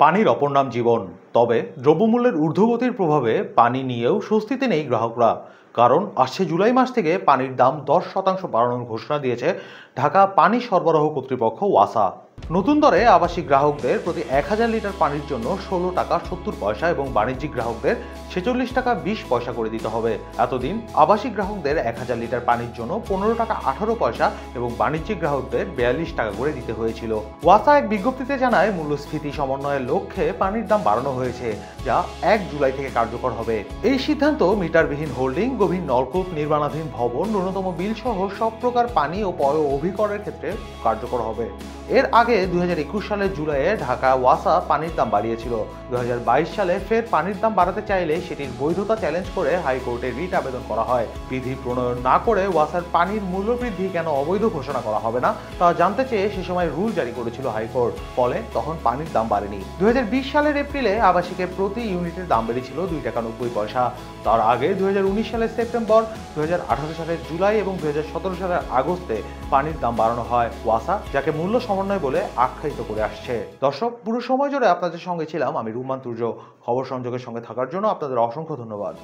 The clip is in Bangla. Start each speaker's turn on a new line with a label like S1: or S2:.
S1: পানির অপর নাম জীবন। তবে দ্রব্যমূল্যের ঊর্ধ্বগতির প্রভাবে পানি নিয়েও স্বস্তিতে নেই গ্রাহকরা। কারণ আসছে জুলাই মাস থেকে পানির দাম 10% বাড়ানোর ঘোষণা দিয়েছে ঢাকা পানি সরবরাহ কর্তৃপক্ষ ওয়াসা। নতুন দরে আবাসিক গ্রাহকদের প্রতি 1000 লিটার পানির জন্য 16 টাকা 70 পয়সা এবং বাণিজ্যিক গ্রাহকদের 46 টাকা 20 পয়সা করে দিতে হবে। এতদিন আবাসিক গ্রাহকদের 1000 লিটার পানির জন্য 15 টাকা 18 পয়সা এবং বাণিজ্যিক গ্রাহকদের 42 টাকা করে দিতে হয়েছিল। ওয়াসা এক বিজ্ঞপ্তিতে জানায়, মূল্যস্ফীতি সমন্বয়ের লক্ষ্যে পানির দাম বাড়ানো হয়েছে, যা 1 জুলাই থেকে কার্যকর হবে। এই সিদ্ধান্ত মিটারবিহীন হোল্ডিং, গভীর নলকূপ, নির্মাণাধীন ভবন, ন্যূনতম বিল সহ সব প্রকার পানি ও পয় অভিকরের ক্ষেত্রে কার্যকর হবে। এর আগে 2021 সালের জুলাইয়ে ঢাকা ওয়াসা পানির দাম বাড়িয়েছিল। 2022 সালে ফের পানির দাম বাড়াতে চাইলে সেটির বৈধতা চ্যালেঞ্জ করে হাইকোর্টে রিট আবেদন করা হয়। বিধি প্রণয়ন না করে ওয়াসার পানির মূল্য বৃদ্ধি কেন অবৈধ ঘোষণা করা হবে না তা জানতে চেয়ে সে সময় রুল জারি করেছিল হাইকোর্ট। ফলে তখন পানির দাম বাড়েনি। 2020 সালের এপ্রিলে আবাসিকের প্রতি ইউনিটের দাম বেড়েছিল 2 টাকা 90 পয়সা। তার আগে 2019 সালের সেপ্টেম্বর, 2018 সালের জুলাই এবং 2017 সালের আগস্টে পানির দাম বাড়ানো হয় ওয়াসা, যাকে মূল্য সমন্বয় বলে আখ্যায়িত করে আসছে। দর্শক, পুরো সময় জুড়ে আপনাদের সঙ্গে ছিলাম আমি রুমান তুর্য। খবর সংযোগের সঙ্গে থাকার জন্য আপনাদের অসংখ্য ধন্যবাদ।